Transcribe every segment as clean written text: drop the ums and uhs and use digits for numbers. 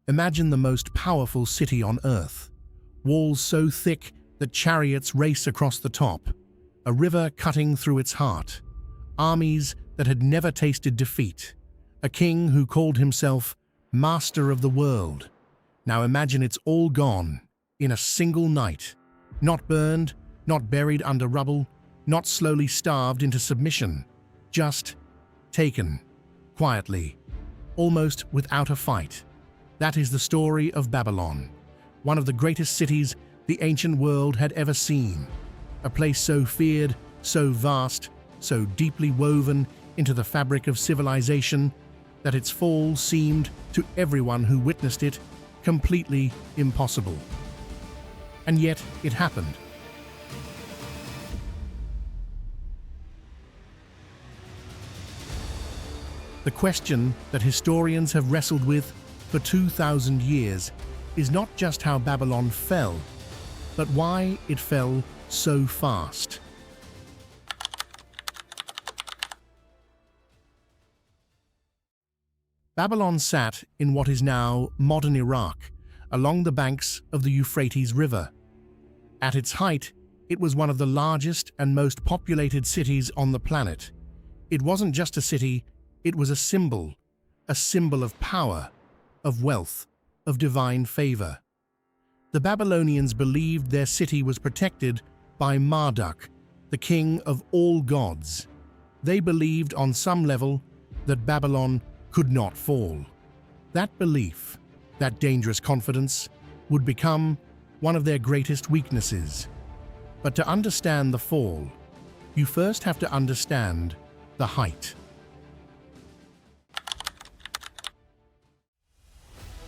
Imagine the most powerful city on Earth. Walls so thick that chariots race across the top. A river cutting through its heart. Armies that had never tasted defeat. A king who called himself master of the world. Now imagine it's all gone in a single night. Not burned, not buried under rubble, not slowly starved into submission. Just taken, quietly, almost without a fight. That is the story of Babylon, one of the greatest cities the ancient world had ever seen. A place so feared, so vast, so deeply woven into the fabric of civilization that its fall seemed, to everyone who witnessed it, completely impossible. And yet it happened. The question that historians have wrestled with for 2,000 years is not just how Babylon fell, but why it fell so fast. Babylon sat in what is now modern Iraq, along the banks of the Euphrates River. At its height, it was one of the largest and most populated cities on the planet. It wasn't just a city, it was a symbol of power, of wealth, of divine favor. The Babylonians believed their city was protected by Marduk, the king of all gods. They believed on some level that Babylon could not fall. That belief, that dangerous confidence, would become one of their greatest weaknesses. But to understand the fall, you first have to understand the height.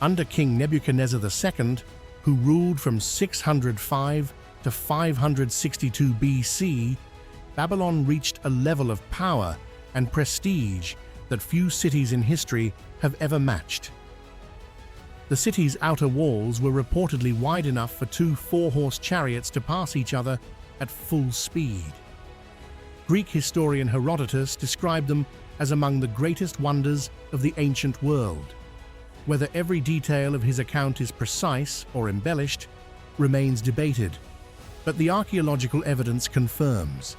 Under King Nebuchadnezzar II, who ruled from 605 to 562 BC, Babylon reached a level of power and prestige that few cities in history have ever matched. The city's outer walls were reportedly wide enough for 2 4-horse chariots to pass each other at full speed. Greek historian Herodotus described them as among the greatest wonders of the ancient world. Whether every detail of his account is precise or embellished remains debated, but the archaeological evidence confirms.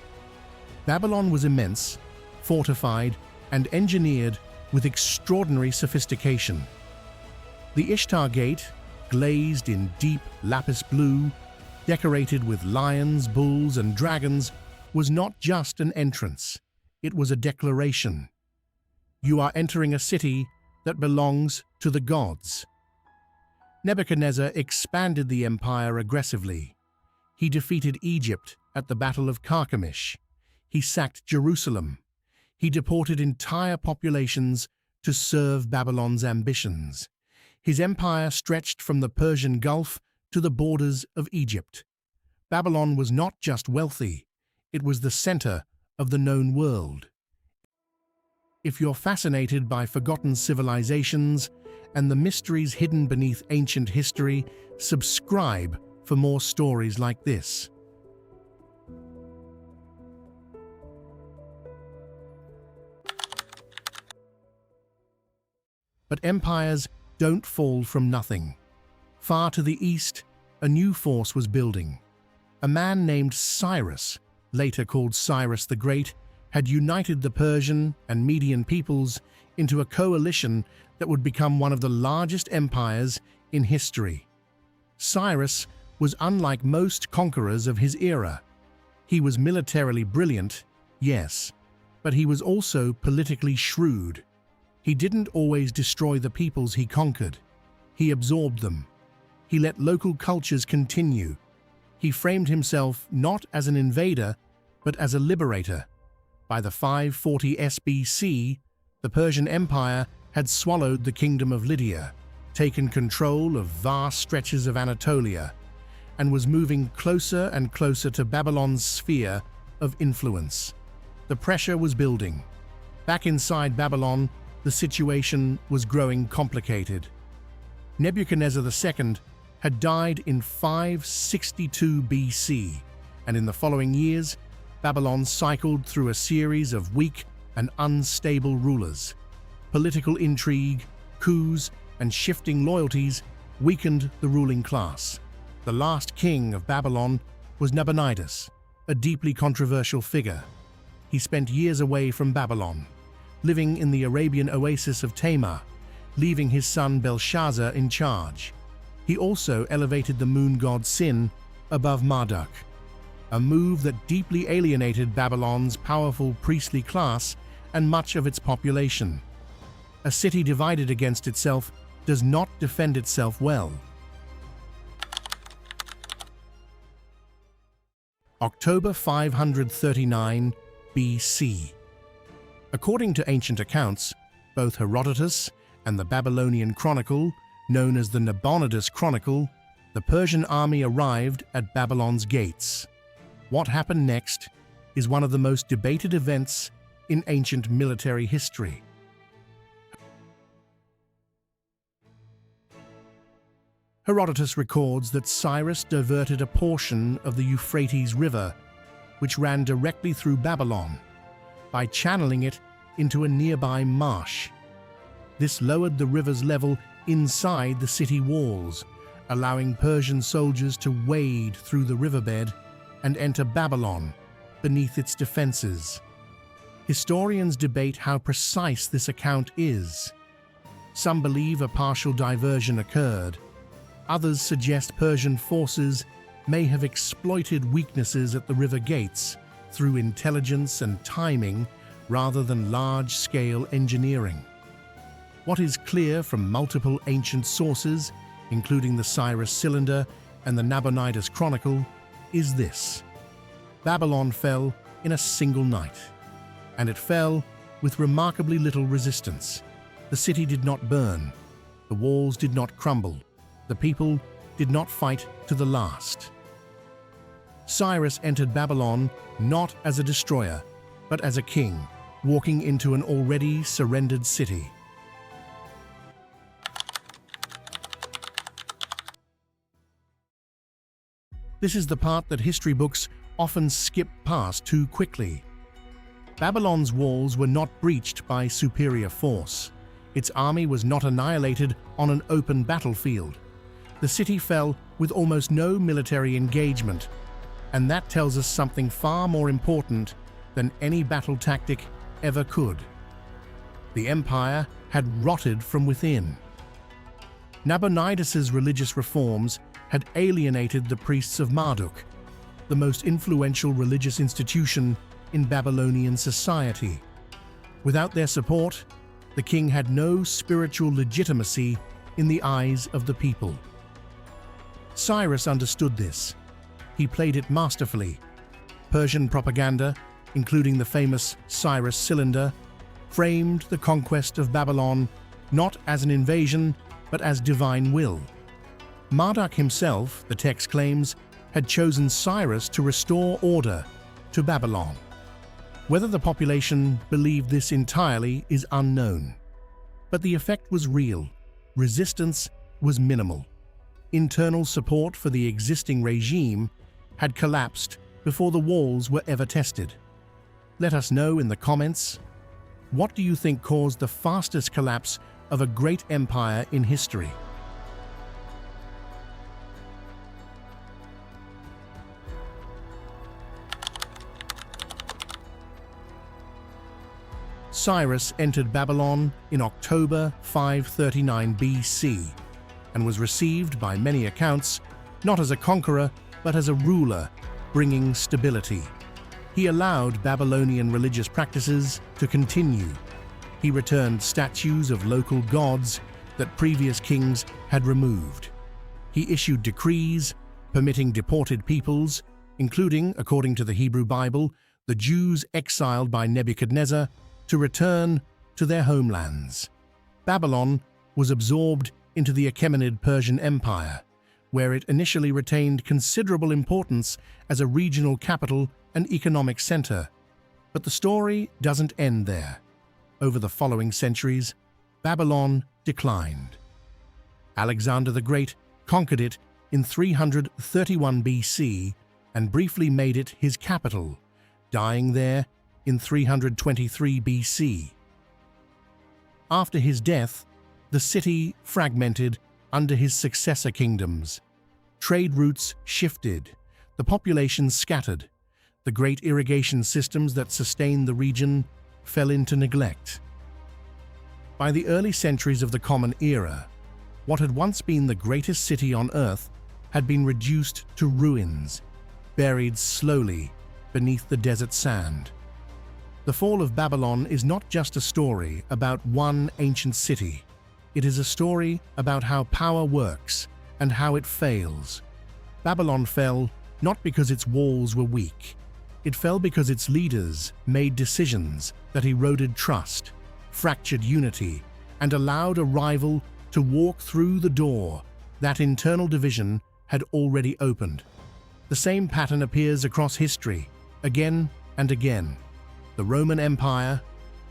Babylon was immense, fortified, and engineered with extraordinary sophistication. The Ishtar Gate, glazed in deep lapis blue, decorated with lions, bulls, and dragons, was not just an entrance, it was a declaration. You are entering a city that belongs to the gods. Nebuchadnezzar expanded the empire aggressively. He defeated Egypt at the Battle of Carchemish. He sacked Jerusalem. He deported entire populations to serve Babylon's ambitions. His empire stretched from the Persian Gulf to the borders of Egypt. Babylon was not just wealthy, it was the center of the known world. If you're fascinated by forgotten civilizations and the mysteries hidden beneath ancient history, subscribe for more stories like this. But empires don't fall from nothing. Far to the east, a new force was building. A man named Cyrus, later called Cyrus the Great, had united the Persian and Median peoples into a coalition that would become one of the largest empires in history. Cyrus was unlike most conquerors of his era. He was militarily brilliant, yes, but he was also politically shrewd. He didn't always destroy the peoples he conquered. He absorbed them. He let local cultures continue. He framed himself not as an invader, but as a liberator. By the 540 SBC, the Persian Empire had swallowed the kingdom of Lydia, taken control of vast stretches of Anatolia, and was moving closer and closer to Babylon's sphere of influence. The pressure was building. Back inside Babylon, the situation was growing complicated. Nebuchadnezzar II had died in 562 BC, and in the following years, Babylon cycled through a series of weak and unstable rulers. Political intrigue, coups, and shifting loyalties weakened the ruling class. The last king of Babylon was Nabonidus, a deeply controversial figure. He spent years away from Babylon, living in the Arabian oasis of Tamar, leaving his son Belshazzar in charge. He also elevated the moon god Sin above Marduk, a move that deeply alienated Babylon's powerful priestly class and much of its population. A city divided against itself does not defend itself well. October 539 BC. According to ancient accounts, both Herodotus and the Babylonian Chronicle, known as the Nabonidus Chronicle, the Persian army arrived at Babylon's gates. What happened next is one of the most debated events in ancient military history. Herodotus records that Cyrus diverted a portion of the Euphrates River, which ran directly through Babylon, by channeling it into a nearby marsh. This lowered the river's level inside the city walls, allowing Persian soldiers to wade through the riverbed and enter Babylon beneath its defenses. Historians debate how precise this account is. Some believe a partial diversion occurred. Others suggest Persian forces may have exploited weaknesses at the river gates through intelligence and timing rather than large-scale engineering. What is clear from multiple ancient sources, including the Cyrus Cylinder and the Nabonidus Chronicle, is this: Babylon fell in a single night, and it fell with remarkably little resistance. The city did not burn, the walls did not crumble, the people did not fight to the last. Cyrus entered Babylon not as a destroyer, but as a king, walking into an already surrendered city. This is the part that history books often skip past too quickly. Babylon's walls were not breached by superior force. Its army was not annihilated on an open battlefield. The city fell with almost no military engagement, and that tells us something far more important than any battle tactic ever could. The empire had rotted from within. Nabonidus's religious reforms had alienated the priests of Marduk, the most influential religious institution in Babylonian society. Without their support, the king had no spiritual legitimacy in the eyes of the people. Cyrus understood this. He played it masterfully. Persian propaganda, including the famous Cyrus Cylinder, framed the conquest of Babylon not as an invasion, but as divine will. Marduk himself, the text claims, had chosen Cyrus to restore order to Babylon. Whether the population believed this entirely is unknown. But the effect was real. Resistance was minimal. Internal support for the existing regime had collapsed before the walls were ever tested. Let us know in the comments, what do you think caused the fastest collapse of a great empire in history? Cyrus entered Babylon in October 539 BC and was received by many accounts not as a conqueror but as a ruler, bringing stability. He allowed Babylonian religious practices to continue. He returned statues of local gods that previous kings had removed. He issued decrees permitting deported peoples, including, according to the Hebrew Bible, the Jews exiled by Nebuchadnezzar, to return to their homelands. Babylon was absorbed into the Achaemenid Persian Empire, where it initially retained considerable importance as a regional capital and economic center. But the story doesn't end there. Over the following centuries, Babylon declined. Alexander the Great conquered it in 331 BC and briefly made it his capital, dying there in 323 BC. After his death, The city fragmented under his successor kingdoms. Trade routes shifted, the population scattered. The great irrigation systems that sustained the region fell into neglect. By the early centuries of the Common Era, what had once been the greatest city on Earth had been reduced to ruins, buried slowly beneath the desert sand. The fall of Babylon is not just a story about one ancient city. It is a story about how power works and how it fails. Babylon fell not because its walls were weak. It fell because its leaders made decisions that eroded trust, fractured unity, and allowed a rival to walk through the door that internal division had already opened. The same pattern appears across history, again and again. The Roman Empire,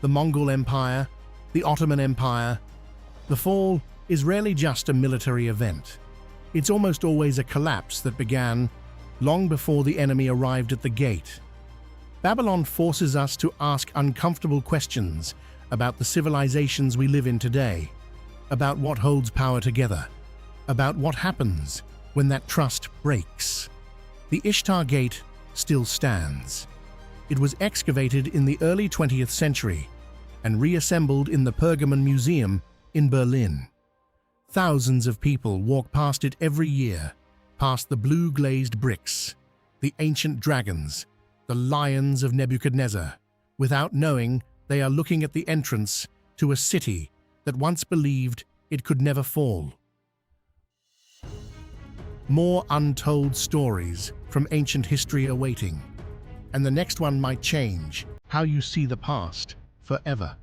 the Mongol Empire, the Ottoman Empire. The fall is rarely just a military event. It's almost always a collapse that began long before the enemy arrived at the gate. Babylon forces us to ask uncomfortable questions about the civilizations we live in today, about what holds power together, about what happens when that trust breaks. The Ishtar Gate still stands. It was excavated in the early 20th century and reassembled in the Pergamon Museum in Berlin. Thousands of people walk past it every year, past the blue-glazed bricks, the ancient dragons, the lions of Nebuchadnezzar, without knowing they are looking at the entrance to a city that once believed it could never fall. More untold stories from ancient history awaiting, and the next one might change how you see the past forever.